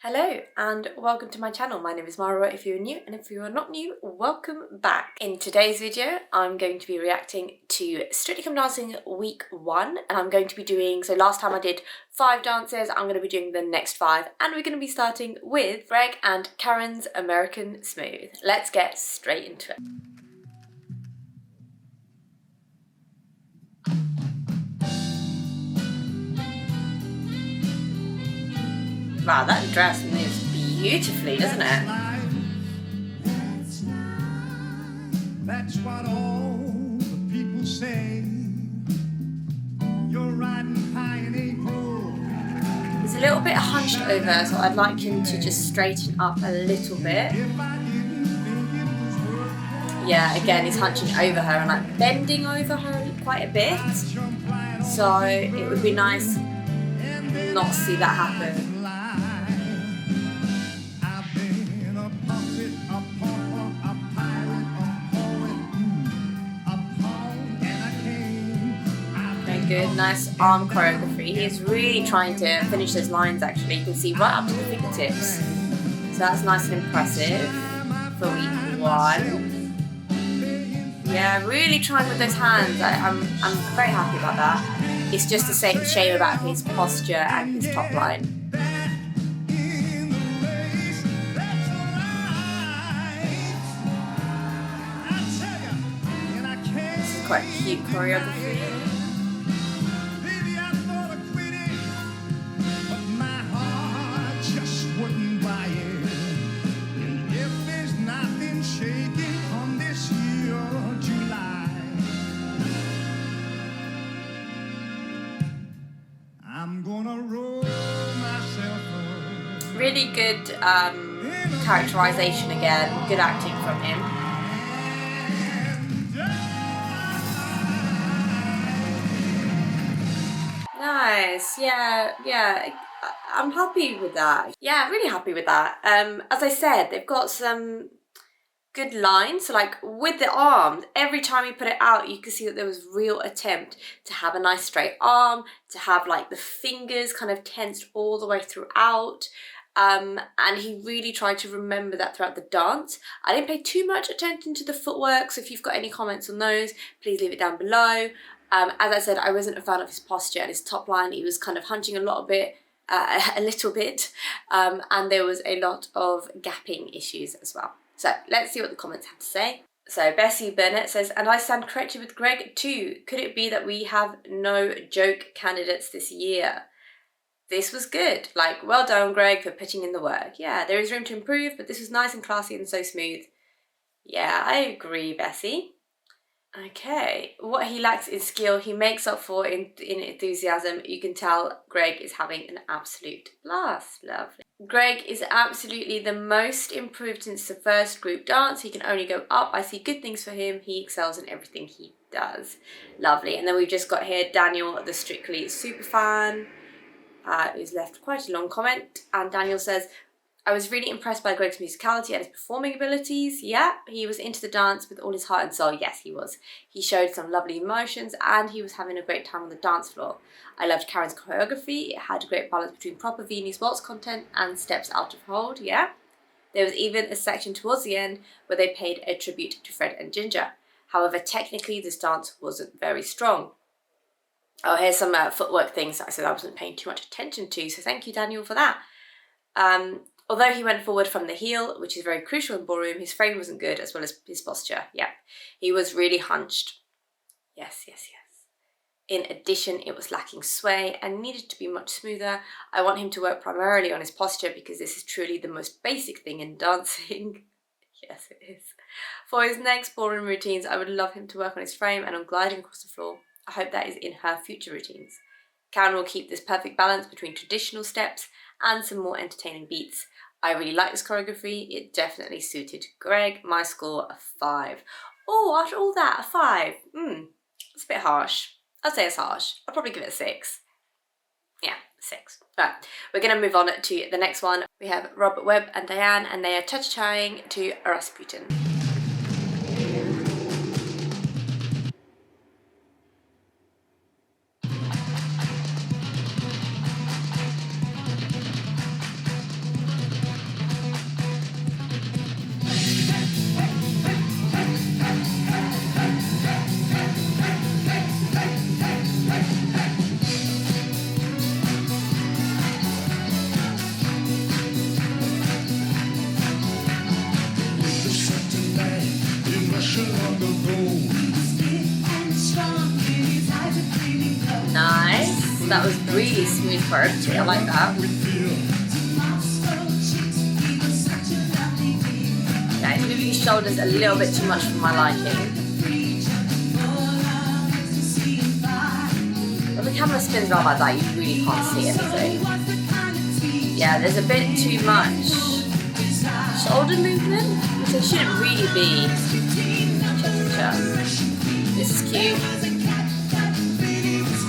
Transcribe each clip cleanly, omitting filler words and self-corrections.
Hello and welcome to my channel. My name is Mara if you're new, and if you are not new, welcome back. In today's video, I'm going to be reacting to Strictly Come Dancing week 1, and I'm going to be doing, so last time I did 5 dances, I'm going to be doing the next 5, and we're going to be starting with Greg and Karen's American Smooth. Let's get straight into it. Wow, that dress moves beautifully, doesn't it? That's what all the people say. You're riding high in April. He's a little bit hunched over, so I'd like him to just straighten up a little bit. Yeah, again, he's hunching over her and like bending over her quite a bit. So it would be nice not to see that happen. Good, nice arm choreography. He's really trying to finish those lines actually. You can see right up to the fingertips. So that's nice and impressive for week 1. Yeah, really trying with those hands. I'm very happy about that. It's just a shame about his posture and his top line. This is quite cute choreography. Really good characterization again, good acting from him. Nice, yeah, I'm happy with that. Yeah, really happy with that. As I said, they've got some good lines, so like with the arms, every time you put it out you can see that there was real attempt to have a nice straight arm, to have like the fingers kind of tensed all the way throughout. And he really tried to remember that throughout the dance. I didn't pay too much attention to the footwork, so if you've got any comments on those, please leave it down below. As I said, I wasn't a fan of his posture and his top line. He was kind of hunching a little bit, and there was a lot of gapping issues as well. So let's see what the comments have to say. So Bessie Burnett says, and I stand corrected with Greg too. Could it be that we have no joke candidates this year? This was good. Like, well done, Greg, for putting in the work. Yeah, there is room to improve, but this was nice and classy and so smooth. Yeah, I agree, Bessie. Okay, what he lacks in skill, he makes up for in enthusiasm. You can tell Greg is having an absolute blast. Lovely. Greg is absolutely the most improved since the first group dance. He can only go up. I see good things for him. He excels in everything he does. Lovely. And then we've just got here Daniel, the Strictly superfan, who's left quite a long comment. And Daniel says, I was really impressed by Greg's musicality and his performing abilities. Yeah, he was into the dance with all his heart and soul. Yes, he was. He showed some lovely emotions and he was having a great time on the dance floor. I loved Karen's choreography. It had a great balance between proper Viennese waltz content and steps out of hold. Yeah. There was even a section towards the end where they paid a tribute to Fred and Ginger. However, technically this dance wasn't very strong. Oh, here's some footwork things that I said I wasn't paying too much attention to. So thank you, Daniel, for that. Although he went forward from the heel, which is very crucial in ballroom, his frame wasn't good as well as his posture. Yeah, he was really hunched. Yes. In addition, it was lacking sway and needed to be much smoother. I want him to work primarily on his posture because this is truly the most basic thing in dancing. Yes, it is. For his next ballroom routines, I would love him to work on his frame and on gliding across the floor. I hope that is in her future routines. Karen will keep this perfect balance between traditional steps and some more entertaining beats. I really like this choreography. It definitely suited Greg. My score, a 5. Oh, after all that, a 5. It's a bit harsh. I'd say it's harsh. I'll probably give it a 6. Yeah, 6. Right, we're going to move on to the next one. We have Webb and Diane, and they are cha-cha-ing to Rasputin. That was really smooth choreography. I like that. Yeah, he's moving his shoulders a little bit too much for my liking. When the camera spins around like that, you really can't see anything. Yeah, there's a bit too much shoulder movement, which there shouldn't really be. This is cute.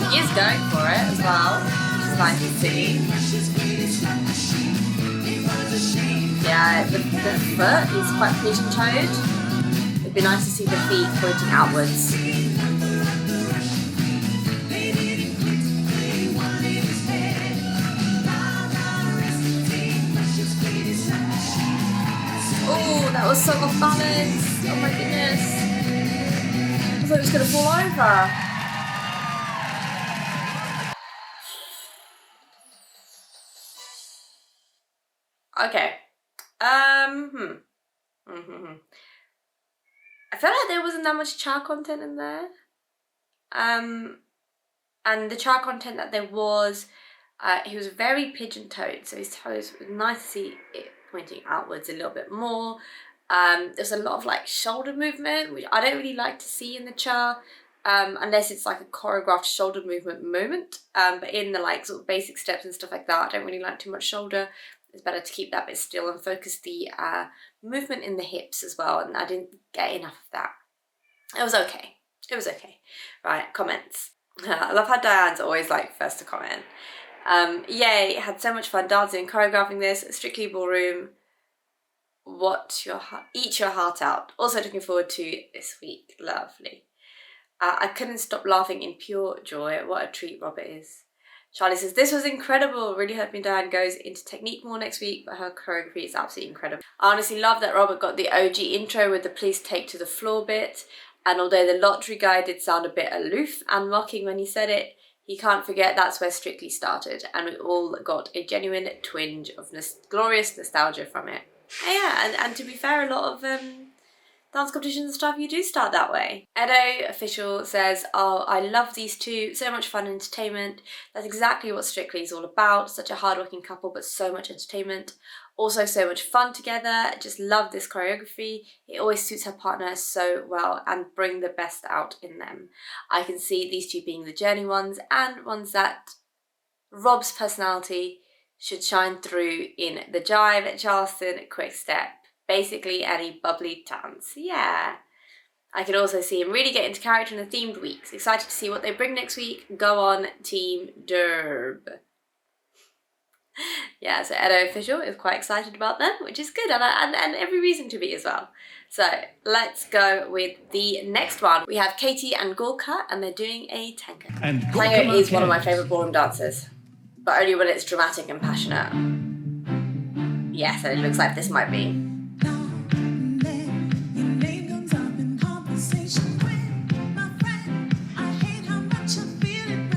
He is going for it as well, which is nice to see. Yeah, the foot is quite pigeon-toed. It'd be nice to see the feet pointing outwards. Oh, that was so off balance. Oh my goodness. I thought it was going to fall over. Okay. I feel like there wasn't that much char content in there. And the char content that there was, he was very pigeon-toed, so his toes were nice to see it pointing outwards a little bit more. There's a lot of like shoulder movement, which I don't really like to see in the char, unless it's like a choreographed shoulder movement moment. But in the like sort of basic steps and stuff like that, I don't really like too much shoulder. It's better to keep that bit still and focus the movement in the hips as well, and I didn't get enough of that. It was okay. It was okay. Right, comments. I love how Diane's always like first to comment. Yay, had so much fun dancing and choreographing this. Strictly Ballroom. Eat your heart out. Also looking forward to this week. Lovely. I couldn't stop laughing in pure joy. What a treat Robert is. Charlie says, this was incredible. Really hoping Diane goes into technique more next week, but her choreography is absolutely incredible. I honestly love that Robert got the OG intro with the please take to the floor bit. And although the lottery guy did sound a bit aloof and mocking when he said it, he can't forget that's where Strictly started. And we all got a genuine twinge of glorious nostalgia from it. Yeah, and to be fair, a lot of dance competitions and stuff, you do start that way. Edo Official says, oh, I love these two. So much fun and entertainment. That's exactly what Strictly is all about. Such a hardworking couple, but so much entertainment. Also so much fun together. Just love this choreography. It always suits her partner so well and bring the best out in them. I can see these two being the journey ones and ones that Rob's personality should shine through in the Jive, Charleston, Quickstep. Basically any bubbly dance. Yeah. I could also see him really get into character in the themed weeks. Excited to see what they bring next week. Go on, Team Derb. Yeah, so Edo Official is quite excited about them, which is good, and every reason to be as well. So let's go with the next one. We have Katie and Gorka, and they're doing a tango. And tango is one of my favourite ballroom dances, but only when it's dramatic and passionate. Yeah, so it looks like this might be.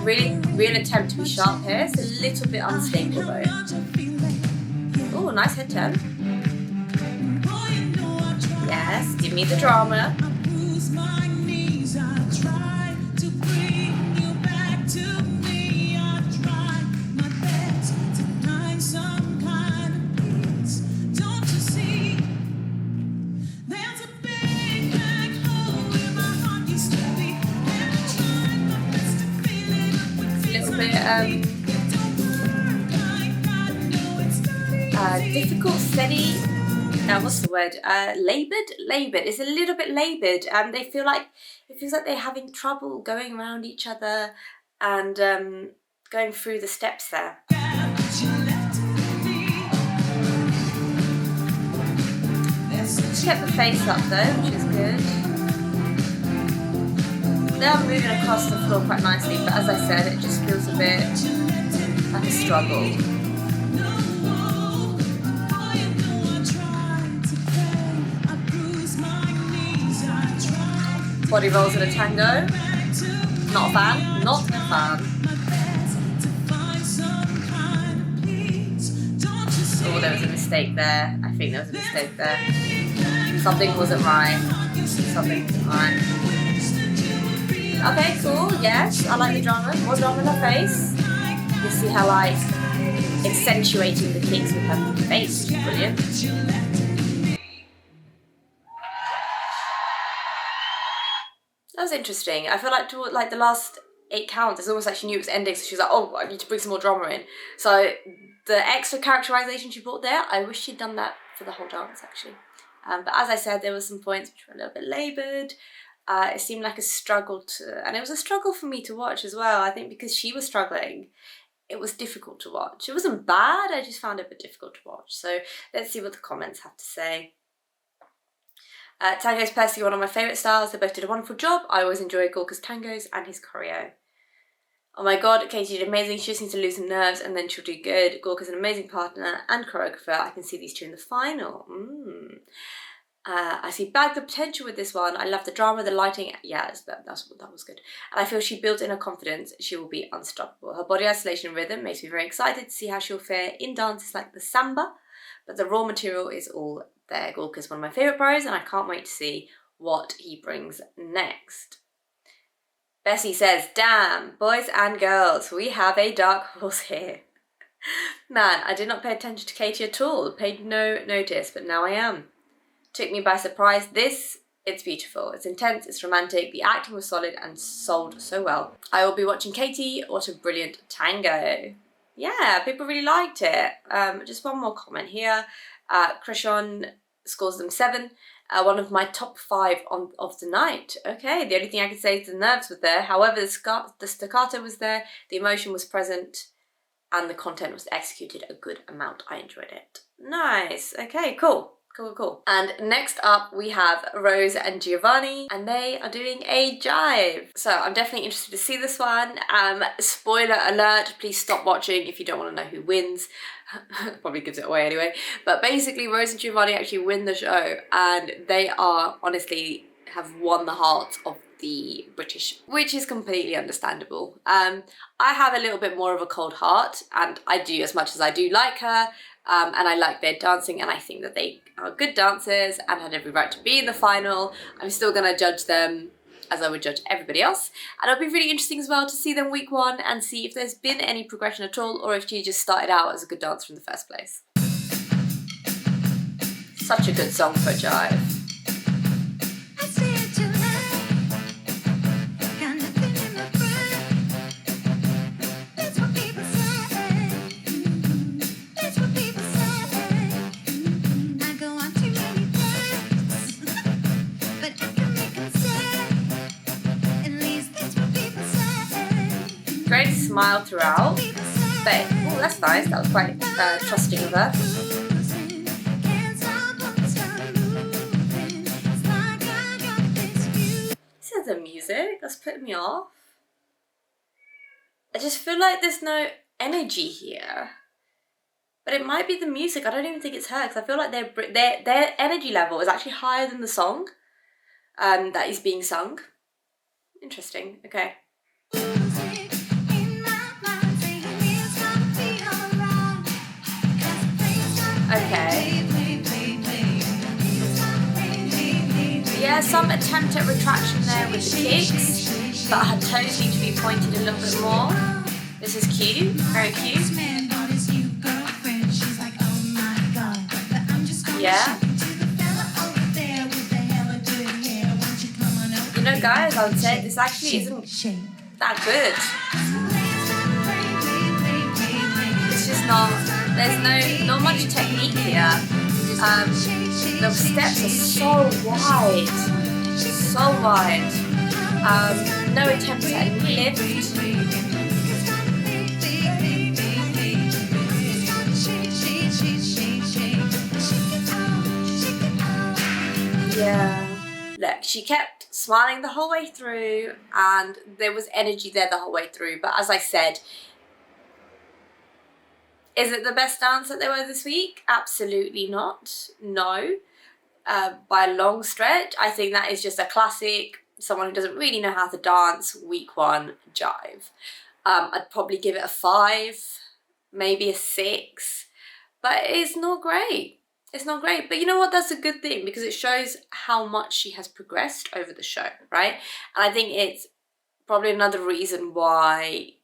Real attempt to be sharp here. It's a little bit unstable though. Oh, nice head turn. Yes, give me the drama. Difficult, steady, what's the word? Laboured. It's a little bit laboured. They feel like, it feels like they're having trouble going around each other and going through the steps there. Just kept the face up though, which is good. They are moving across the floor quite nicely, but as I said, it just feels a bit like a struggle. Body rolls in a tango. Not a fan. Not a fan. Oh, there was a mistake there. I think there was a mistake there. Something wasn't right. Something wasn't right. Okay, cool. Yes, I like the drama. More drama in her face. You can see her like accentuating the kicks with her face, which is brilliant. That was interesting. I feel like toward like the last 8 counts, it's almost like she knew it was ending, so she was like, oh, I need to bring some more drama in. So the extra characterization she brought there, I wish she'd done that for the whole dance actually. But as I said, there were some points which were a little bit laboured. It seemed like a struggle and it was a struggle for me to watch as well. I think because she was struggling, it was difficult to watch. It wasn't bad, I just found it a bit difficult to watch. So let's see what the comments have to say. Tango is personally one of my favourite styles. They both did a wonderful job. I always enjoy Gorka's tangos and his choreo. Oh my god, Katie did amazing. She just needs to lose some nerves and then she'll do good. Gorka's an amazing partner and choreographer. I can see these two in the final. I see bagged the potential with this one. I love the drama, the lighting. Yeah, that was good. And I feel she built in her confidence. She will be unstoppable. Her body isolation and rhythm makes me very excited to see how she'll fare in dances like the samba. But the raw material is all there. Gorka's one of my favourite pros and I can't wait to see what he brings next. Bessie says, damn, boys and girls, we have a dark horse here. Man, I did not pay attention to Katie at all. Paid no notice, but now I am. Took me by surprise. It's beautiful. It's intense, it's romantic. The acting was solid and sold so well. I will be watching Katie. What a brilliant tango. Yeah, people really liked it. Just one more comment here. Krishon scores them 7. One of my top 5 of the night. Okay, the only thing I can say is the nerves were there. However, the staccato was there, the emotion was present, and the content was executed a good amount. I enjoyed it. Nice. Okay, cool. Cool. And next up we have Rose and Giovanni, and they are doing a jive. So I'm definitely interested to see this one. Spoiler alert, please stop watching if you don't want to know who wins. Probably gives it away anyway. But basically Rose and Giovanni actually win the show, and they are honestly have won the hearts of the British, which is completely understandable. I have a little bit more of a cold heart, and I do, as much as I do like her, and I like their dancing, and I think that they are good dancers and had every right to be in the final. I'm still going to judge them as I would judge everybody else, and it'll be really interesting as well to see them week 1 and see if there's been any progression at all, or if she just started out as a good dancer in the first place. Such a good song for Jive. Great smile throughout, but oh, that's nice. That was quite trusting of her. This is the music that's putting me off. I just feel like there's no energy here, but it might be the music. I don't even think it's her, because I feel like their energy level is actually higher than the song that is being sung. Interesting. Okay. Okay. Yeah, some attempt at retraction there with the kicks, but her toes need to be pointed a little bit more. This is cute, very cute. Yeah. You know, guys, I would say this actually isn't that good. It's just there's not much technique here. The steps are so wide. No attempt at a lift. Yeah. Look, she kept smiling the whole way through, and there was energy there the whole way through. But as I said, is it the best dance that there were this week? Absolutely not. No. By a long stretch. I think that is just a classic, someone who doesn't really know how to dance, week 1 jive. I'd probably give it a 5, maybe a 6, but it's not great. It's not great, but you know what? That's a good thing, because it shows how much she has progressed over the show, right? And I think it's probably another reason why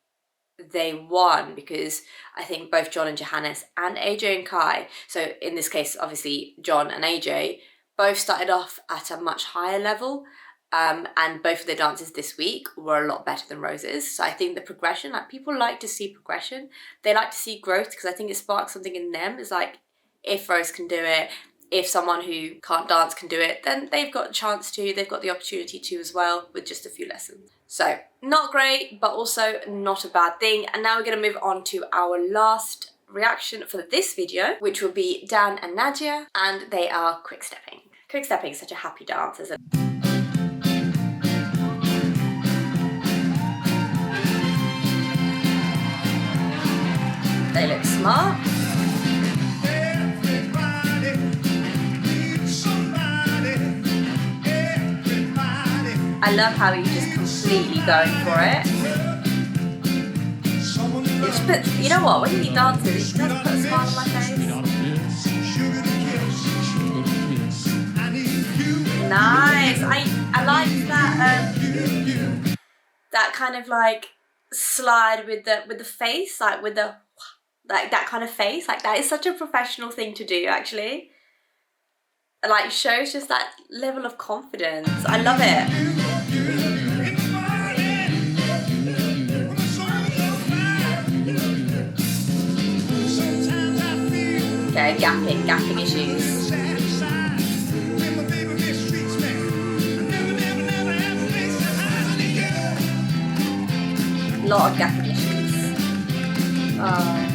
they won, because I think both John and Johannes and AJ and Kai, so in this case obviously John and AJ, both started off at a much higher level, and both of their dances this week were a lot better than Rose's. So I think the progression, like, people like to see progression, they like to see growth, because I think it sparks something in them. It's like, if Rose can do it, if someone who can't dance can do it, then they've got a chance to, they've got the opportunity to as well, with just a few lessons. So not great, but also not a bad thing. And now we're going to move on to our last reaction for this video, which will be Dan and Nadiya, and they are quick-stepping. Quick-stepping is such a happy dance, isn't it? They look smart. I love how he's just completely going for it. It just puts, you know what, when he dances, he does put a smile on my face. Nice. I like that that kind of like slide with the face, like with the like that kind of face. Like, that is such a professional thing to do, actually. Like, shows just that level of confidence. I love it. Okay, gapping issues. A lot of gapping issues. Oh.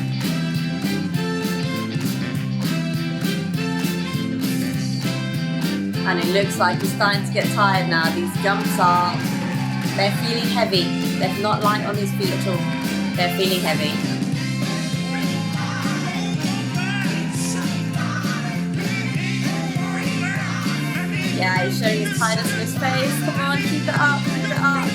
And it looks like he's starting to get tired now. These jumps they're feeling heavy. They're not light on his feet at all. They're feeling heavy. Yeah, he's showing his tiredness in his face. Come on, keep it up, keep it up.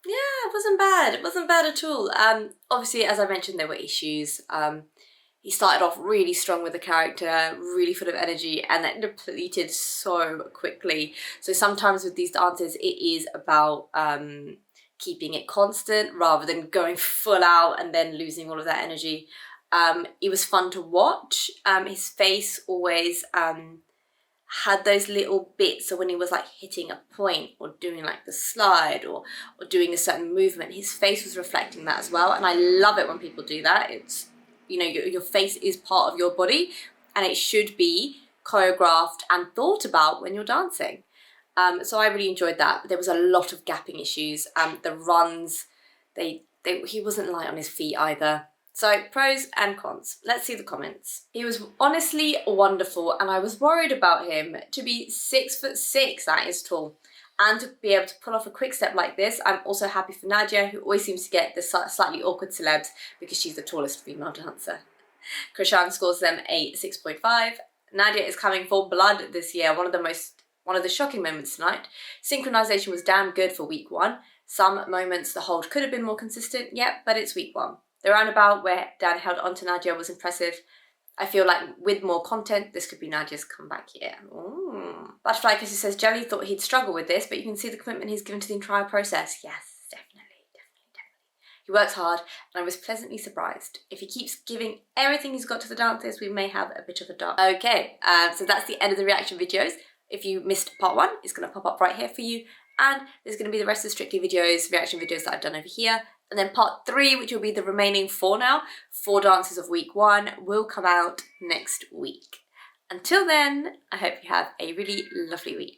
Yeah, it wasn't bad. It wasn't bad at all. Obviously, as I mentioned, there were issues. He started off really strong with the character, really full of energy, and then depleted so quickly. So sometimes with these dances, it is about keeping it constant rather than going full out and then losing all of that energy. It was fun to watch. His face always had those little bits, so when he was like hitting a point or doing like the slide or doing a certain movement, his face was reflecting that as well. And I love it when people do that. It's, you know, your face is part of your body, and it should be choreographed and thought about when you're dancing. So I really enjoyed that. But there was a lot of gapping issues. The runs, he wasn't light on his feet either. So pros and cons. Let's see the comments. He was honestly wonderful, and I was worried about him. To be 6'6", that is tall. And to be able to pull off a quick step like this, I'm also happy for Nadiya, who always seems to get the slightly awkward celebs because she's the tallest female dancer. Krishan scores them a 6.5. Nadiya is coming for blood this year. One of the shocking moments tonight. Synchronization was damn good for week 1. Some moments the hold could have been more consistent, yep, but it's week 1. The roundabout where Dan held on to Nadiya was impressive. I feel like with more content, this could be Nadiya's comeback here. Ooh. Butterfly Kisser says, Jelly thought he'd struggle with this, but you can see the commitment he's given to the entire process. Yes, definitely. He works hard, and I was pleasantly surprised. If he keeps giving everything he's got to the dances, we may have a bit of a dark. Okay, so that's the end of the reaction videos. If you missed part 1, it's going to pop up right here for you. And there's going to be the rest of the Strictly videos, reaction videos that I've done over here. And then part 3, which will be the remaining 4 now, 4 dances of week 1, will come out next week. Until then, I hope you have a really lovely week.